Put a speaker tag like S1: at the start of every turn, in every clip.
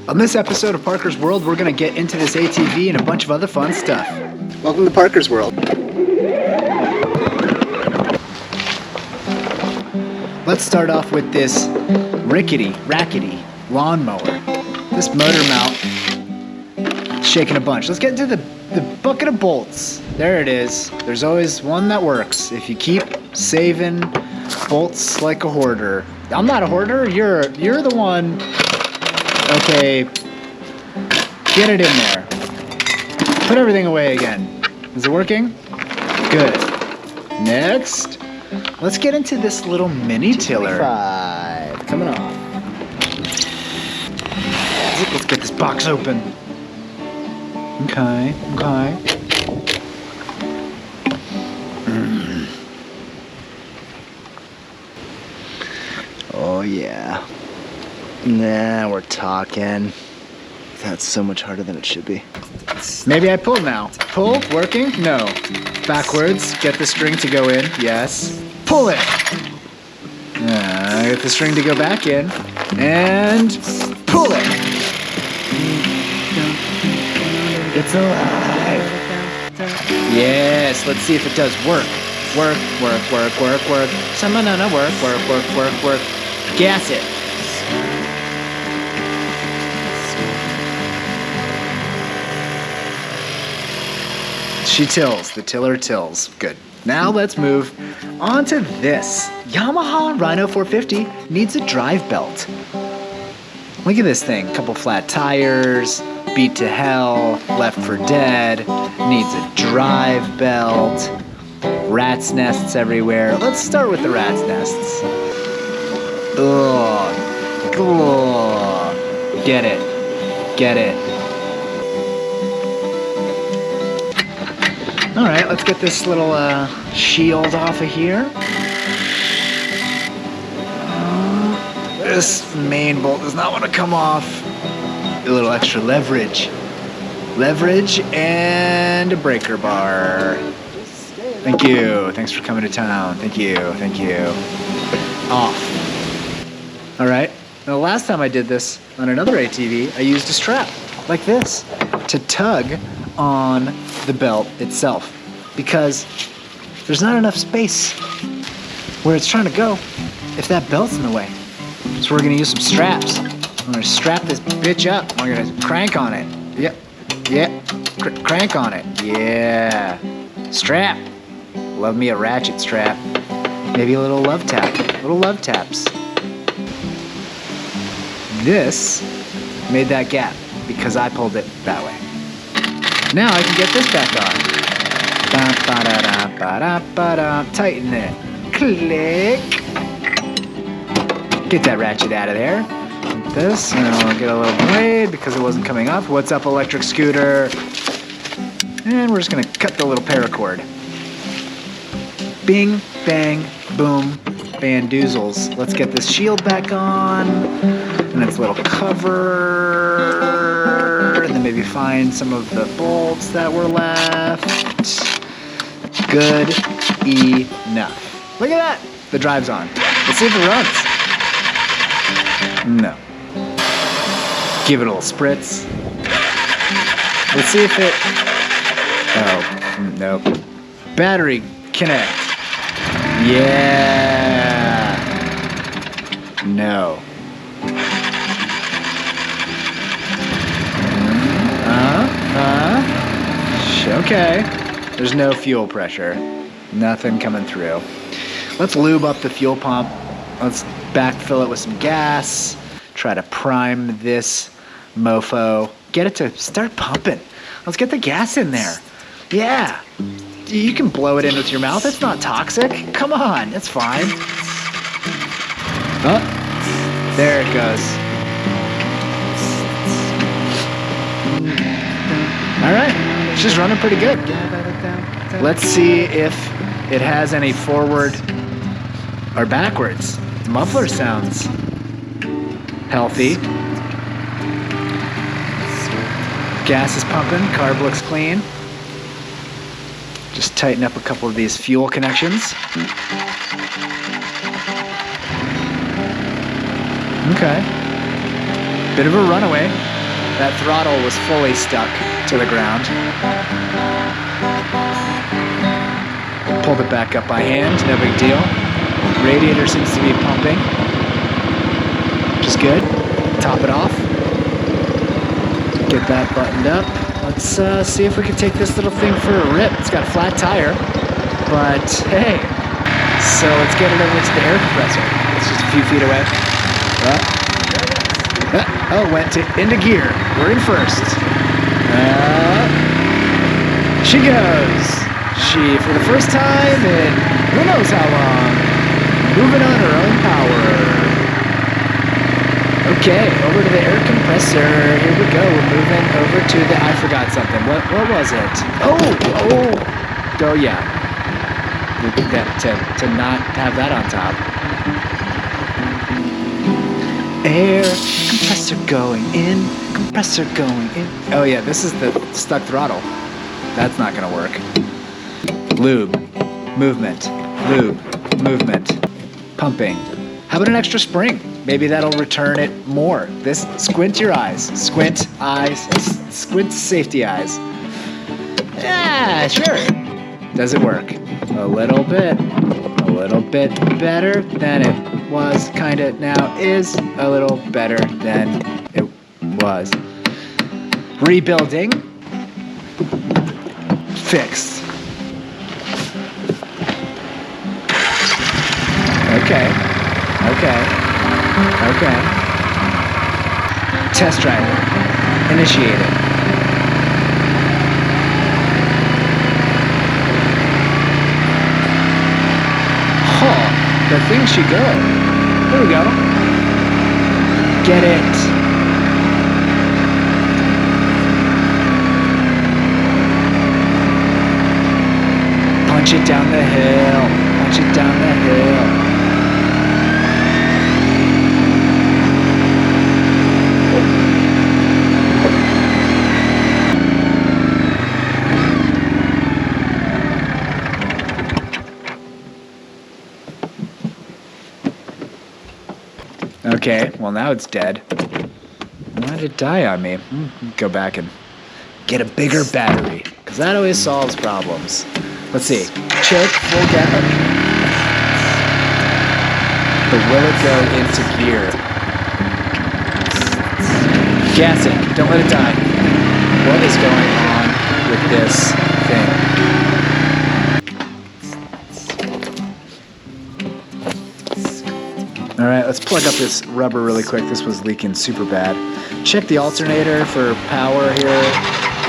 S1: On this episode of Parker's World, we're going to get into this ATV and a bunch of other fun stuff. Welcome to Parker's World. Let's start off with this rackety lawnmower. This motor mount, shaking a bunch. Let's get into the bucket of bolts. There it is. There's always one that works. If you keep saving bolts like a hoarder. I'm not a hoarder. You're the one. Okay, get it in there. Put everything away again. Is it working? Good. Next, let's get into this little mini tiller. 5, coming off. Let's get this box open. Okay. Oh yeah. Nah, we're talking. That's so much harder than it should be. Maybe I pull now. Pull, working? No. Backwards, get the string to go in. Yes. Pull it. Get the string to go back in. And pull it. It's alive. Yes, let's see if it does work. Work. Some-a-na-na, work. Gas it. She tills. The tiller tills. Good. Now let's move on to this. Yamaha Rhino 450 needs a drive belt. Look at this thing. Couple flat tires, beat to hell, left for dead, needs a drive belt, rat's nests everywhere. Let's start with the rat's nests. Ugh. Get it. All right, let's get this little shield off of here. This main bolt does not want to come off. A little extra leverage. And a breaker bar. Thank you. Thanks for coming to town. Thank you. Off. All right. Now, the last time I did this on another ATV, I used a strap like this to tug on the belt itself because there's not enough space where it's trying to go if that belt's in the way. So we're gonna use some straps. I'm gonna strap this bitch up. We're gonna crank on it. Yep. Crank on it. Yeah. Strap. Love me a ratchet strap. Maybe a little love tap. Little love taps. This made that gap because I pulled it that way. Now I can get this back on. Tighten it. Click. Get that ratchet out of there. Like this, and I'll get a little blade because it wasn't coming up. What's up, electric scooter? And we're just gonna cut the little paracord. Bing, bang, boom, bandoozles. Let's get this shield back on, and its little cover, and then maybe find some of the bolts that were left. Good enough. Look at that. The drive's on. Let's see if it runs. No. Give it a little spritz. Let's see if it... Oh, nope. Battery connect. Yeah. No. Okay. There's no fuel pressure. Nothing coming through. Let's lube up the fuel pump. Let's backfill it with some gas. Try to prime this mofo. Get it to start pumping. Let's get the gas in there. Yeah. You can blow it in with your mouth. It's not toxic. Come on. It's fine. Oh, there it goes. All right. She's running pretty good. Let's see if it has any forward or backwards. The muffler sounds healthy. Gas is pumping, carb looks clean. Just tighten up a couple of these fuel connections. Okay. Bit of a runaway. that throttle was fully stuck to the ground. Pulled it back up by hand, no big deal. Radiator seems to be pumping, which is good. Top it off. Get that buttoned up. Let's see if we can take this little thing for a rip. It's got a flat tire, but hey. So let's get it over to the air compressor. It's just a few feet away. Oh, went into gear. We're in first. She goes. She, for the first time in who knows how long, moving on her own power. Okay, over to the air compressor. Here we go. We're moving over to the, I forgot something. What was it? Oh, yeah. To not have that on top. Air compressor going in, compressor going in. Oh yeah, this is the stuck throttle. That's not gonna work. Lube, movement, pumping. How about an extra spring? Maybe that'll return it more. This, squint your eyes. Squint eyes, squint safety eyes. Yeah, sure. Does it work? A little bit better than it was, kinda now is a little better than it was. Rebuilding. Fixed. Okay. Test driver. Initiated. The thing should go. There we go. Get it. Punch it down the hill. Punch it down the hill. Okay, well now it's dead. Why did it die on me? Go back and get a bigger battery, because that always solves problems. Let's see. Choke, full gas. But will it go into gear? Gas it. Don't let it die. What is going on with this thing? All right, let's plug up this rubber really quick. This was leaking super bad. Check the alternator for power here.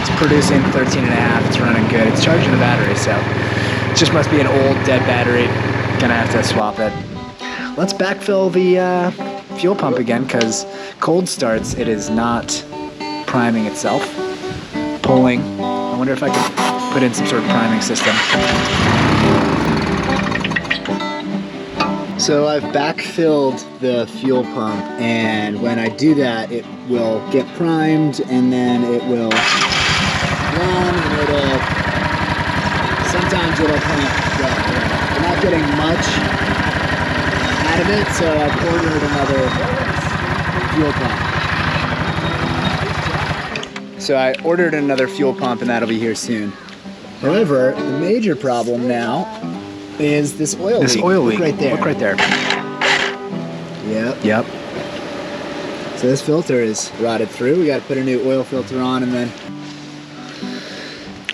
S1: It's producing 13 and a half. It's running good. It's charging the battery, so it just must be an old dead battery. Gonna have to swap it. Let's backfill the fuel pump again, because cold starts, it is not priming itself. Pulling. I wonder if I could put in some sort of priming system. So I've backfilled the fuel pump, and when I do that, it will get primed, and then it will run, and sometimes it'll pump. I'm not getting much out of it, so I've ordered another fuel pump. So I ordered another fuel pump, and that'll be here soon. However, the major problem now is this oil leak. This oil leak. Look right there. Look right there. Yep. So this filter is rotted through. We got to put a new oil filter on, and then.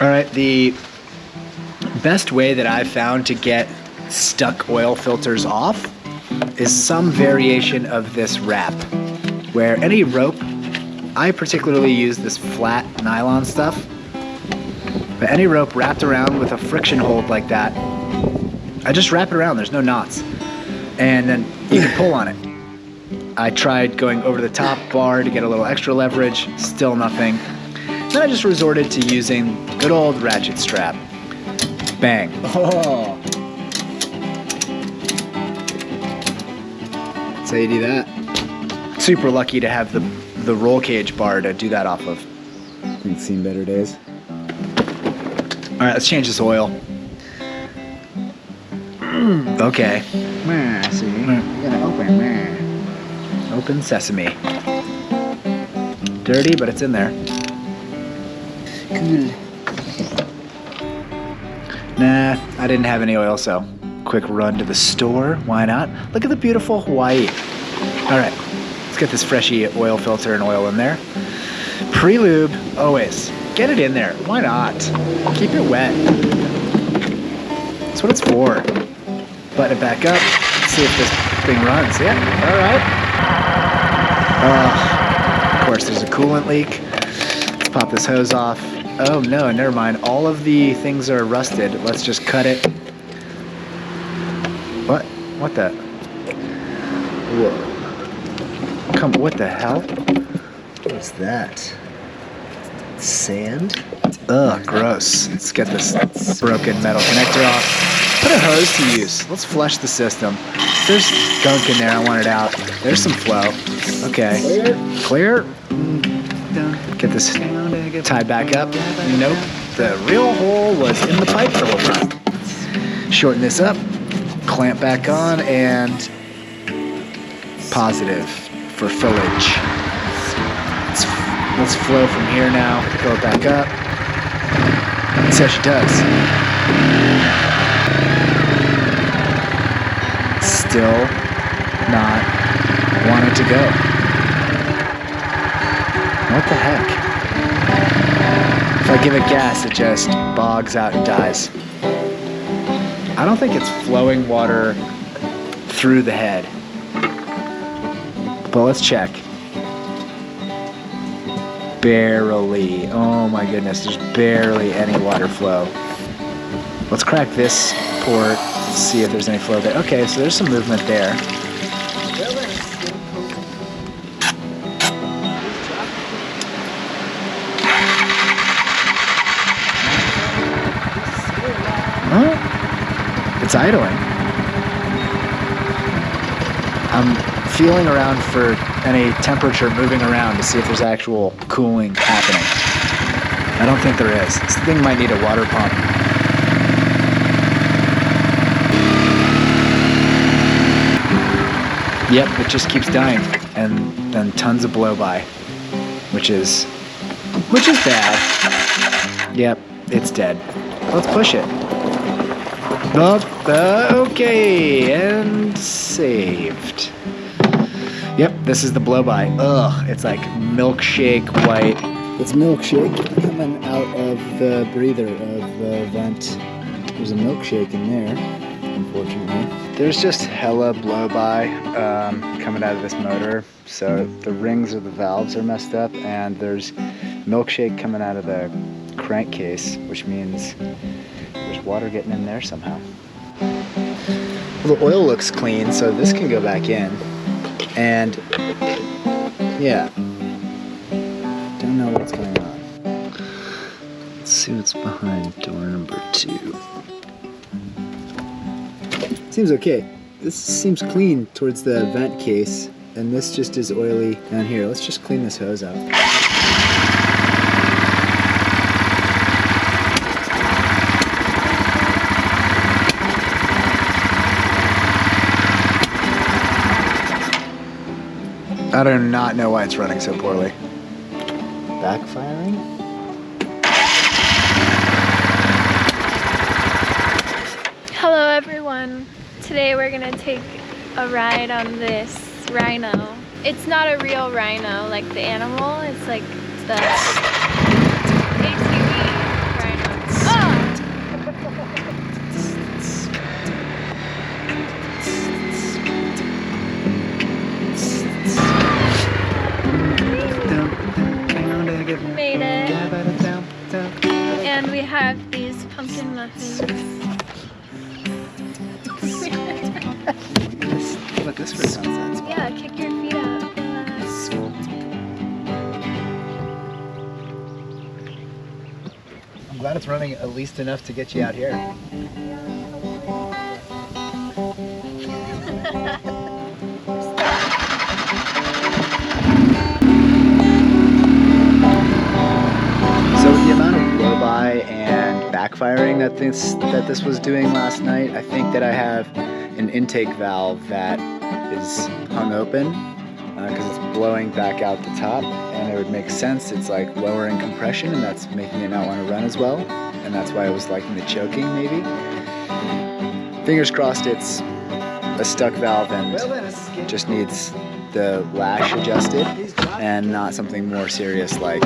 S1: All right. The best way that I've found to get stuck oil filters off is some variation of this wrap, where any rope. I particularly use this flat nylon stuff, but any rope wrapped around with a friction hold like that. I just wrap it around, there's no knots. And then you can pull on it. I tried going over the top bar to get a little extra leverage, still nothing. Then I just resorted to using good old ratchet strap. Bang. Oh. That's how you do that. Super lucky to have the roll cage bar to do that off of. I think it's seen better days. All right, let's change this oil. Okay. See, you're gonna open. Open sesame. Dirty, but it's in there. Cool. Nah, I didn't have any oil, so quick run to the store. Why not? Look at the beautiful Hawaii. All right, let's get this freshy oil filter and oil in there. Pre-lube, always. Get it in there. Why not? Keep it wet. That's what it's for. Button it back up. See if this thing runs. Yeah, all right. Of course, there's a coolant leak. Let's pop this hose off. Oh no, never mind. All of the things are rusted. Let's just cut it. What? What the? Whoa. Come, what the hell?
S2: What's that? Sand?
S1: Ugh, gross. Let's get this broken metal connector off. Put a hose to use. Let's flush the system. There's gunk in there. I want it out. There's some flow. Okay. Clear? Get this tied back up. Nope. The real hole was in the pipe filter. Shorten this up. Clamp back on and positive for fillage. Let's flow from here now. Fill it back up. Let's see how she does. Still not wanting to go. What the heck? If I give it gas, it just bogs out and dies. I don't think it's flowing water through the head. But let's check. Barely. Oh my goodness, there's barely any water flow. Let's crack this port, see if there's any flow there. Okay, so there's some movement there. Huh? It's idling. I'm feeling around for any temperature moving around to see if there's actual cooling happening. I don't think there is. This thing might need a water pump. Yep, it just keeps dying, and then tons of blow by, which is bad. Yep, it's dead. Let's push it. Okay, and saved. Yep, this is the blow by. Ugh, it's like milkshake white.
S2: It's milkshake coming out of the breather of the vent. There's a milkshake in there, unfortunately.
S1: There's just hella blow by coming out of this motor. So the rings of the valves are messed up, and there's milkshake coming out of the crankcase, which means there's water getting in there somehow. Well, the oil looks clean, so this can go back in. And yeah, don't know what's going on. Let's see what's behind door number 2. Seems okay. This seems clean towards the vent case, and this just is oily down here. Let's just clean this hose out. I do not know why it's running so poorly. Backfiring?
S3: Hello everyone. Today we're gonna take a ride on this rhino. It's not a real rhino like the animal, it's like the ATV rhino. Oh! Made it. And we have these pumpkin muffins.
S1: Look, this for sunset.
S3: Yeah, kick your feet up.
S1: I'm glad it's running at least enough to get you out here. So with the amount of blow-by and backfiring that this was doing last night, I think that I have an intake valve that is hung open.
S2: because it's blowing back out the top, and it would make sense. It's like lowering compression, and that's making it not want to run as well, and that's why I was liking the choking maybe. Fingers crossed it's a stuck valve and just needs the lash adjusted and not something more serious like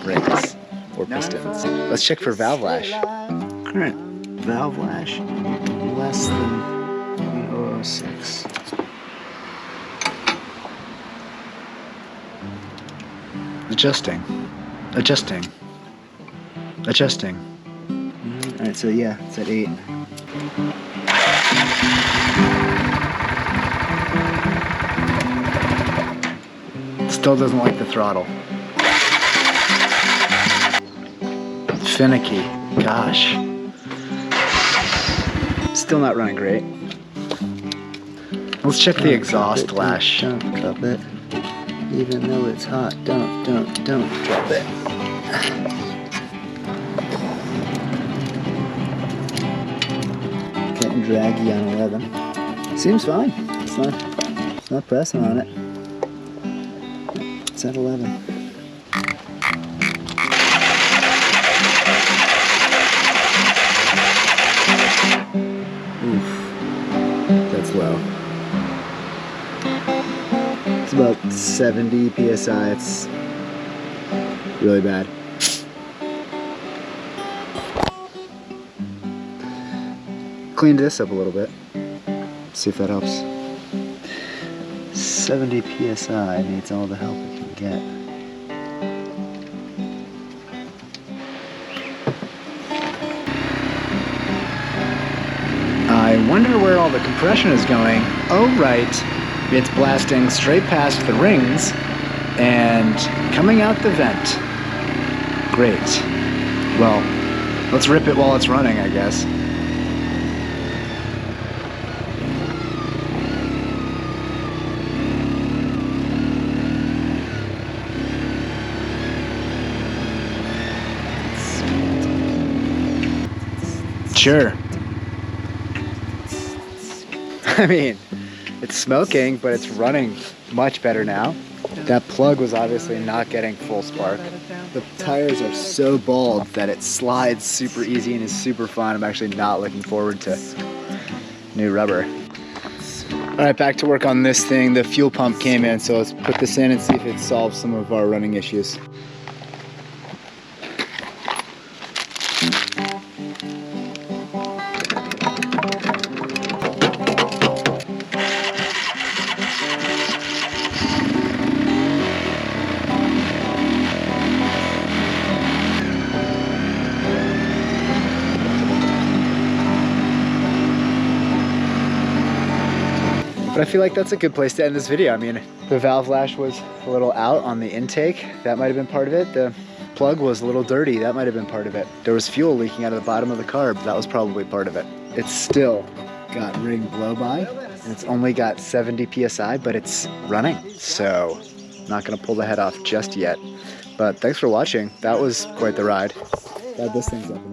S2: rings or pistons. Let's check for valve lash. Current valve lash less than 0.006.
S1: Adjusting.
S2: Alright, so yeah, it's at 8.
S1: Still doesn't like the throttle. Finicky. Gosh.
S2: Still not running great.
S1: Let's check the exhaust lash.
S2: Don't drop it. Even though it's hot, don't drop it. Getting draggy on 11. Seems fine. It's not pressing on it. It's at 11. Oof. That's low. It's about 70 PSI. It's really bad. Cleaned this up a little bit. See if that helps. 70 PSI needs all the help it can get.
S1: I wonder where all the compression is going. Oh, right. It's blasting straight past the rings and coming out the vent. Great. Well, let's rip it while it's running, I guess. Sure.
S2: I mean, it's smoking, but it's running much better now. That plug was obviously not getting full spark. The tires are so bald that it slides super easy and is super fun. I'm actually not looking forward to new rubber. All right, back to work on this thing. The fuel pump came in, so let's put this in and see if it solves some of our running issues. But I feel like that's a good place to end this video. I mean, the valve lash was a little out on the intake. That might have been part of it. The plug was a little dirty. That might have been part of it. There was fuel leaking out of the bottom of the carb. That was probably part of it. It's still got ring blow by, and it's only got 70 PSI, but it's running. So, not gonna pull the head off just yet. But thanks for watching. That was quite the ride. Glad this thing's up.